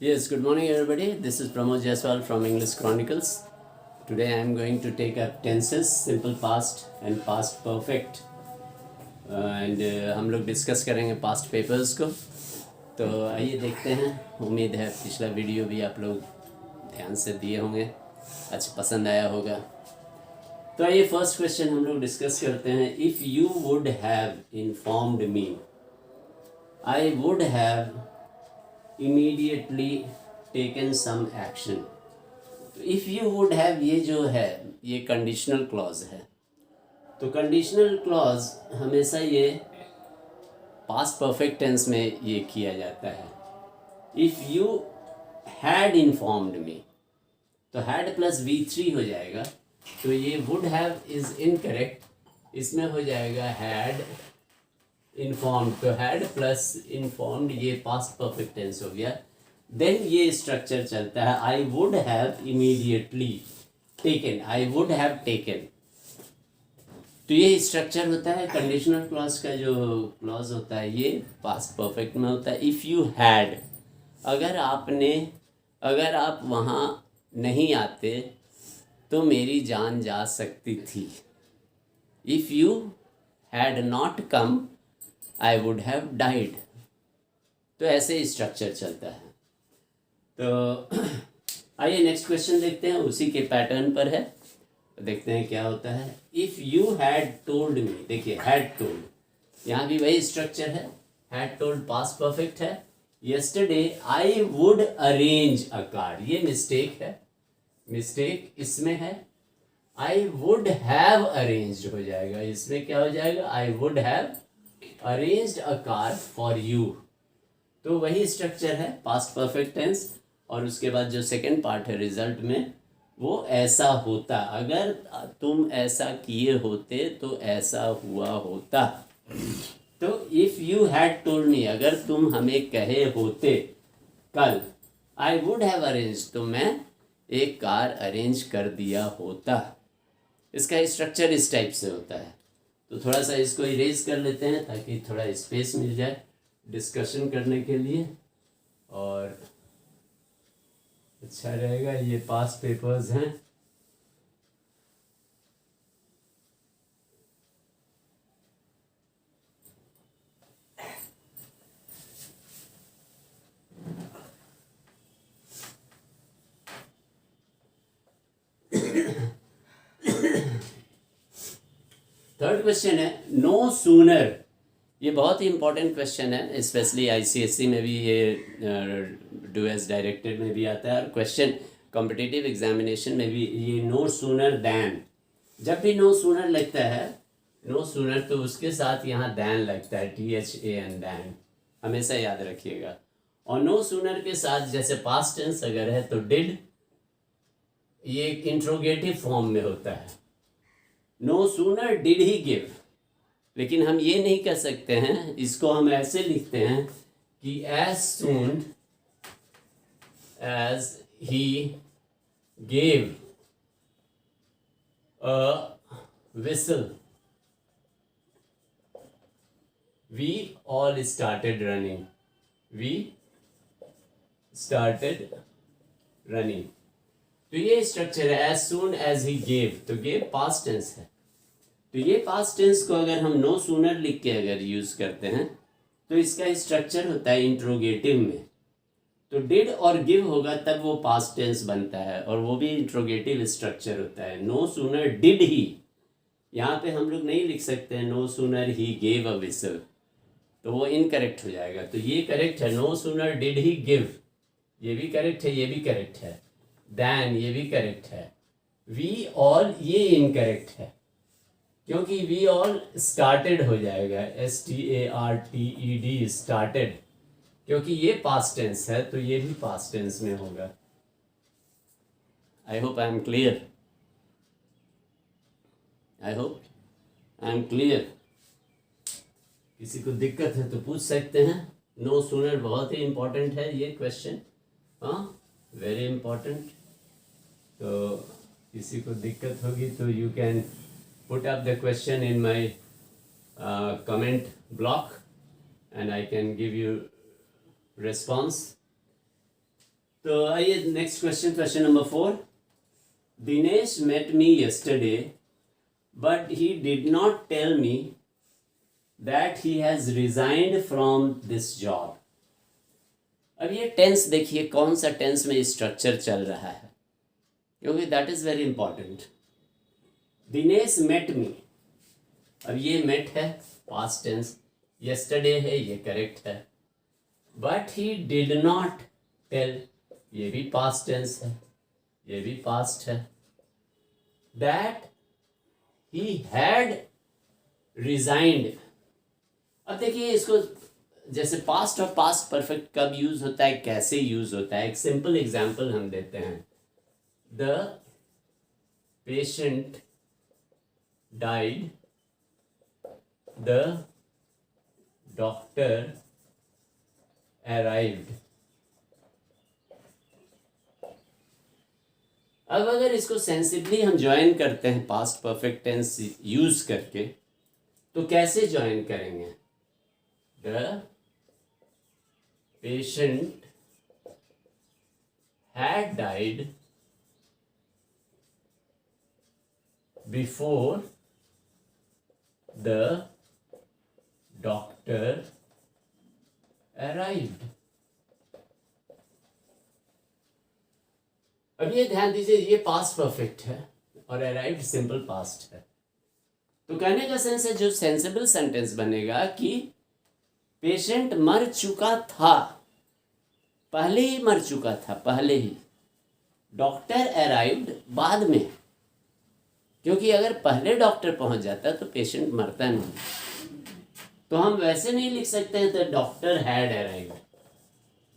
Yes, good morning everybody. This is Pramod Jaiswal from English Chronicles. Today I am going to take up tenses, simple past and past perfect. And हम लोग discuss करेंगे past papers को. तो आइए देखते हैं. उम्मीद है पिछला वीडियो भी आप लोग ध्यान से दिए होंगे, अच्छा पसंद आया होगा. तो आइए फर्स्ट क्वेश्चन हम लोग डिस्कस करते हैं. If you would have informed me, I would have immediately taken some action. तो इफ़ यू वुड हैव ये जो है ये कंडीशनल क्लॉज है. तो कंडीशनल क्लॉज हमेशा ये पास्ट परफेक्ट टेंस में ये किया जाता है. इफ़ यू हैड इन्फॉर्म्ड मी, तो हैड प्लस V3 हो जाएगा. तो ये वुड हैव इज़ इनकरेक्ट, इसमें हो जाएगा हैड इन्फॉर्म्ड. तो हैड प्लस इन्फॉर्म्ड ये पास्ट परफेक्ट टेंस हो गया. देन ये स्ट्रक्चर चलता है I would have immediately taken, I would have taken. तो ये स्ट्रक्चर होता है कंडीशनल क्लॉज का. जो क्लॉज होता है ये पास्ट परफेक्ट में होता है. इफ़ यू हैड, अगर आप वहाँ नहीं आते तो मेरी जान जा सकती थी. If you had not come I would have died. तो ऐसे स्ट्रक्चर चलता है. तो आइए नेक्स्ट क्वेश्चन देखते हैं, उसी के पैटर्न पर है. देखते हैं क्या होता है. If you had told me, देखिए हैड टोल्ड, यहाँ भी वही स्ट्रक्चर है. हैड टोल्ड पास्ट परफेक्ट है. Yesterday I would arrange a car, ये मिस्टेक है, मिस्टेक इसमें है. आई वुड हैव अरेंज्ड हो जाएगा, इसमें क्या हो जाएगा I would have arranged a car for you. तो वही स्ट्रक्चर है पास्ट परफेक्ट टेंस. और उसके बाद जो सेकंड पार्ट है रिजल्ट में, वो ऐसा होता, अगर तुम ऐसा किए होते तो ऐसा हुआ होता. तो if you had told me, अगर तुम हमें कहे होते कल, आई वुड हैव अरेंज, तो मैं एक कार अरेंज कर दिया होता. इसका स्ट्रक्चर इस टाइप से होता है. तो थोड़ा सा इसको इरेज कर लेते हैं ताकि थोड़ा स्पेस मिल जाए डिस्कशन करने के लिए, और अच्छा रहेगा. ये पास्ट पेपर्स हैं. थर्ड क्वेश्चन है नो सूनर. ये बहुत ही इंपॉर्टेंट क्वेश्चन है, स्पेशली आईसीएसई में भी ये डू एज डायरेक्टेड में भी आता है, और क्वेश्चन कॉम्पिटिटिव एग्जामिनेशन में भी ये नो सूनर दैन. जब भी नो सूनर लगता है, नो सूनर, तो उसके साथ यहाँ दैन लगता है, THAN दैन, हमेशा याद रखिएगा. और नो सूनर के साथ जैसे पास्ट टेंस अगर है तो डिड, ये इंट्रोगेटिव फॉर्म में होता है. No sooner did he give. लेकिन हम ये नहीं कह सकते हैं, इसको हम ऐसे लिखते हैं कि as soon as he gave a whistle we all started running, we started running. तो ये स्ट्रक्चर है as soon as he gave. तो गेव पास्ट टेंस है. तो ये पास्ट टेंस को अगर हम नो सूनर लिख के अगर यूज़ करते हैं तो इसका स्ट्रक्चर होता है इंट्रोगेटिव में. तो डिड और गिव होगा तब वो पास्ट टेंस बनता है, और वो भी इंट्रोगेटिव स्ट्रक्चर होता है. नो सूनर डिड ही, यहाँ पे हम लोग नहीं लिख सकते हैं no sooner he gave a whistle, तो वो इनकरेक्ट हो जाएगा. तो ये करेक्ट है, no sooner did he give, ये भी करेक्ट है, ये भी करेक्ट है. दैन, ये भी करेक्ट है. वी ऑल, ये इनकरेक्ट है, क्योंकि वी ऑल स्टार्टेड हो जाएगा, STARTED स्टार्टेड, क्योंकि ये पास्ट टेंस है तो ये भी पास्ट टेंस में होगा. I hope I am clear, I hope I am clear. किसी को दिक्कत है तो पूछ सकते हैं. नो सूनर बहुत ही इंपॉर्टेंट है ये क्वेश्चन, हाँ, वेरी इंपॉर्टेंट. तो किसी को दिक्कत होगी तो you can put up the question in my comment block and I can give you response. तो आइए next question, question number 4. Dinesh met me yesterday, but he did not tell me that he has resigned from this job. अब ये tense देखिए कौन सा tense में structure चल रहा है, क्योंकि that is very important. Dinesh met me, अब ये मेट है पास्ट टेंस, यस्टरडे है ये करेक्ट है, but he did not tell ये भी पास्ट टेंस है, ये भी पास्ट है, दैट ही हैड रिजाइंड. अब देखिए इसको जैसे पास्ट और पास्ट परफेक्ट कब यूज होता है, कैसे यूज होता है, एक सिंपल एग्जांपल हम देते हैं. The patient died, the doctor arrived. अब अगर इसको सेंसिबली हम ज्वाइन करते हैं पास्ट परफेक्ट टेंस यूज करके, तो कैसे ज्वाइन करेंगे? The patient had died before the doctor arrived. अब ये ध्यान दीजिए, ये पास्ट परफेक्ट है और अराइव्ड सिंपल पास्ट है. तो कहने का सेंस है, जो सेंसिबल सेंटेंस बनेगा कि पेशेंट मर चुका था, पहले ही मर चुका था, पहले ही. डॉक्टर अराइव्ड बाद में, क्योंकि अगर पहले डॉक्टर पहुंच जाता तो पेशेंट मरता नहीं. तो हम वैसे नहीं लिख सकते हैं the doctor had arrived.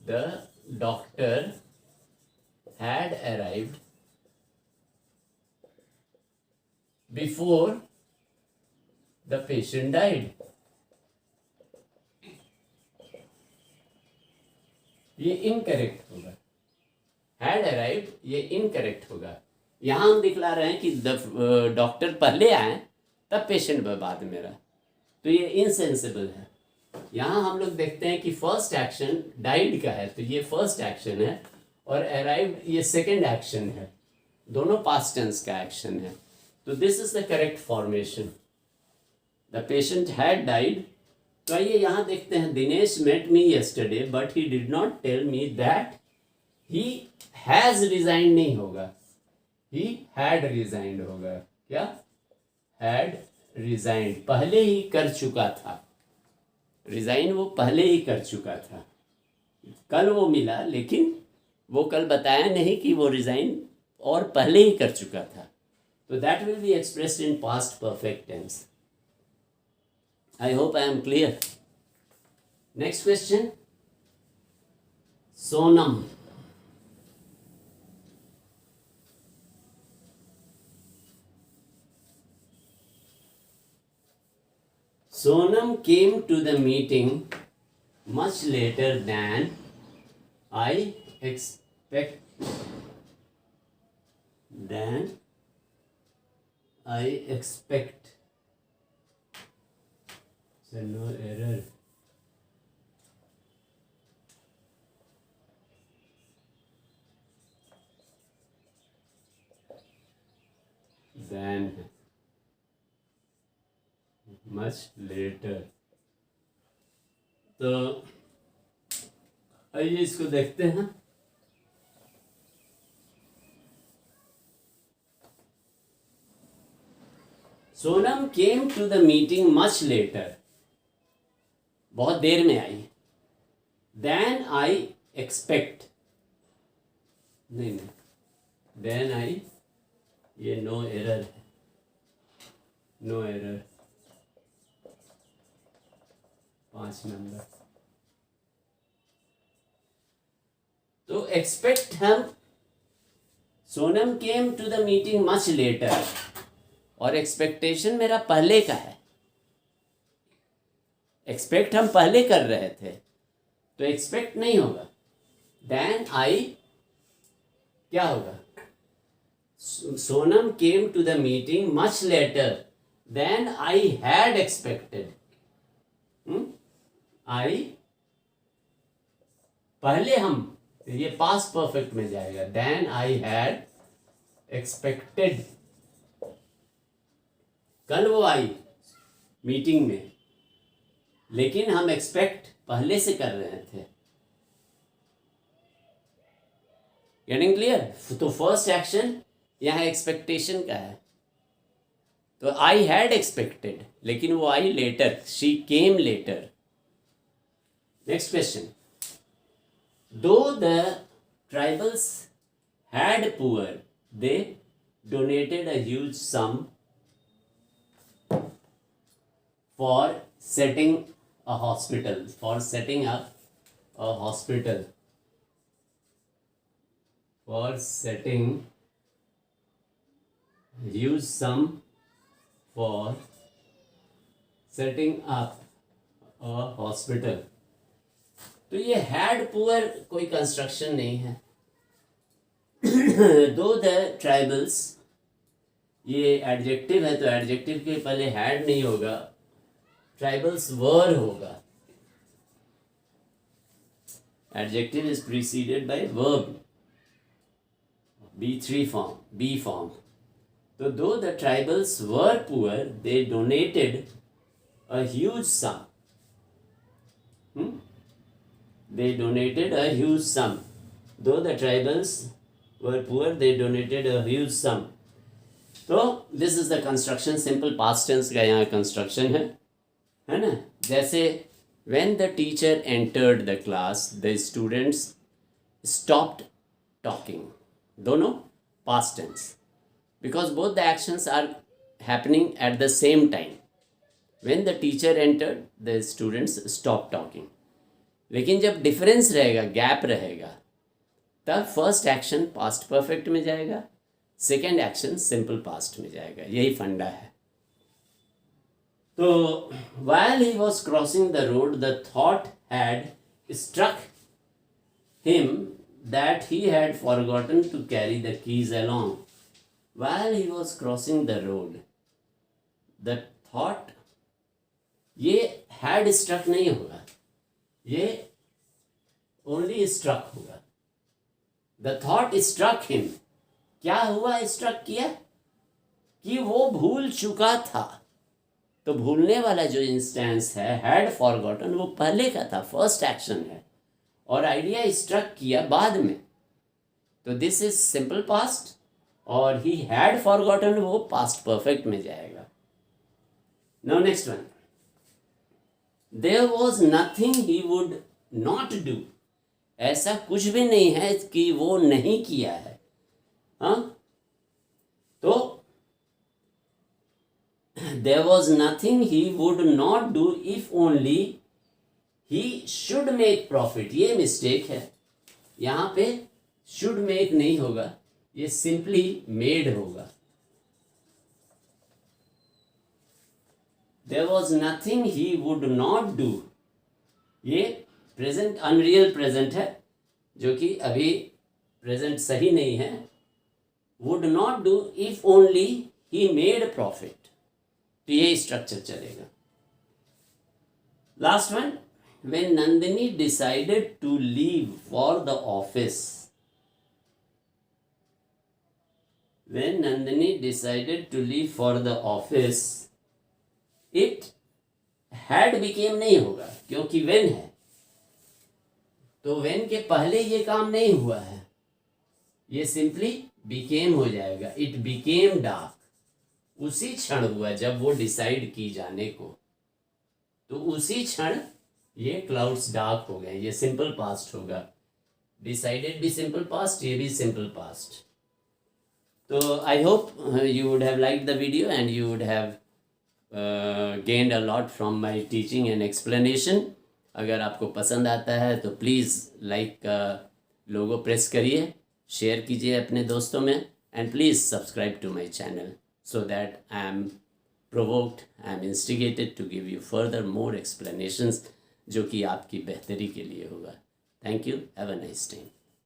The doctor had arrived before the patient died. ये इनकरेक्ट होगा. हैड अराइव्ड ये इनकरेक्ट होगा. यहाँ हम दिखला रहे हैं कि डॉक्टर पहले आए तब पेशेंट बाद में रहा, तो ये इनसेंसिबल है. यहाँ हम लोग देखते हैं कि फर्स्ट एक्शन डाइड का है, तो ये फर्स्ट एक्शन है, और अराइव्ड ये सेकेंड एक्शन है, दोनों पास्ट टेंस का एक्शन है. तो this is the correct formation. The patient had died. तो आइए यहाँ देखते हैं, Dinesh met me yesterday but he did not tell me that he has resigned नहीं होगा, ही हैड रिजाइंड होगा. क्या? हैड रिजाइंड, पहले ही कर चुका था. रिजाइन वो पहले ही कर चुका था. कल वो मिला, लेकिन वो कल बताया नहीं कि वो रिजाइन और पहले ही कर चुका था. तो that will be expressed in past perfect tense. I hope I am clear. Next question. Sonam. Sonam came to the meeting much later than I expect. So no error. Then much later. तो आइए इसको देखते हैं. Sonam came to the meeting much later. बहुत देर में आई. Then I expect. नहीं, then I, ये नो एरर है, नो एरर. 5 नंबर. तो एक्सपेक्ट हम, Sonam came to the meeting much later, और एक्सपेक्टेशन मेरा पहले का है. एक्सपेक्ट हम पहले कर रहे थे, तो एक्सपेक्ट नहीं होगा. देन आई क्या होगा? Sonam came to the meeting much later than I had expected. I, पहले हम तो ये पास्ट परफेक्ट में जाएगा, देन आई हैड एक्सपेक्टेड। कल वो आई मीटिंग में, लेकिन हम एक्सपेक्ट पहले से कर रहे थे। Getting clear? तो फर्स्ट एक्शन यहाँ एक्सपेक्टेशन का है, तो आई हैड एक्सपेक्टेड, लेकिन वो I later, she came later. Next question, though the tribals had poor they donated a huge sum for setting a hospital, for setting up a hospital, for setting use sum for setting up a hospital। तो ये had poor कोई construction नहीं है। दो the tribals, ये adjective है, तो adjective के पहले हैड नहीं होगा, ट्राइबल्स वर होगा। Adjective is preceded by verb, B3 form, B form। So though the tribals were poor, they donated a huge sum. They donated a huge sum. Though the tribals were poor, they donated a huge sum. So this is the construction, simple past tense का यहाँ construction है ना? जैसे when the teacher entered the class, the students stopped talking। दोनों past tense, because both the actions are happening at the same time। when the teacher entered, the students stopped talking। लेकिन जब difference रहेगा, gap रहेगा, तब first action past perfect में जाएगा, second action simple past में जाएगा। यही फंडा है। तो while he was crossing the road, the thought had struck him that he had forgotten to carry the keys along। While he was crossing the road, the thought, ये had struck नहीं होगा, ये only struck होगा। The thought struck him, क्या हुआ? struck किया कि वो भूल चुका था। तो भूलने वाला जो इंस्टेंस है had forgotten, वो पहले का था, फर्स्ट एक्शन है, और आइडिया स्ट्रक किया बाद में, तो दिस इज सिंपल पास्ट, और ही हैड फॉरगॉटन वो पास्ट परफेक्ट में जाएगा। Now next one, there was nothing he would not do. ऐसा कुछ भी नहीं है कि वो नहीं किया है। हाँ, तो there was nothing he would not do if only he should make profit. ये मिस्टेक है, यहाँ पे शुड मेक नहीं होगा, ये सिंपली मेड होगा। There was nothing he would not do, ये प्रेजेंट अनरियल प्रेजेंट है, जो कि अभी प्रेजेंट सही नहीं है। Would not do if only he made profit, तो ये स्ट्रक्चर चलेगा। Last one, when Nandini decided to leave for the office, when Nandini decided to leave for the office, it had became नहीं होगा, क्योंकि when है, तो when के पहले ये काम नहीं हुआ है, ये सिंपली became हो जाएगा। it became dark, उसी क्षण हुआ जब वो डिसाइड की जाने को, तो उसी क्षण ये क्लाउड्स डार्क हो गए, ये सिंपल पास्ट होगा। डिसाइडेड भी सिंपल पास्ट, ये भी सिंपल पास्ट। तो I hope you would have liked the video and you would have gained a lot from my teaching and explanation। अगर आपको पसंद आता है तो प्लीज़ लाइक का लोगो प्रेस करिए, शेयर कीजिए अपने दोस्तों में, and please subscribe to my channel so that I am provoked, I am instigated to give you further more explanations जो कि आपकी बेहतरी के लिए होगा। Thank you, have a nice time.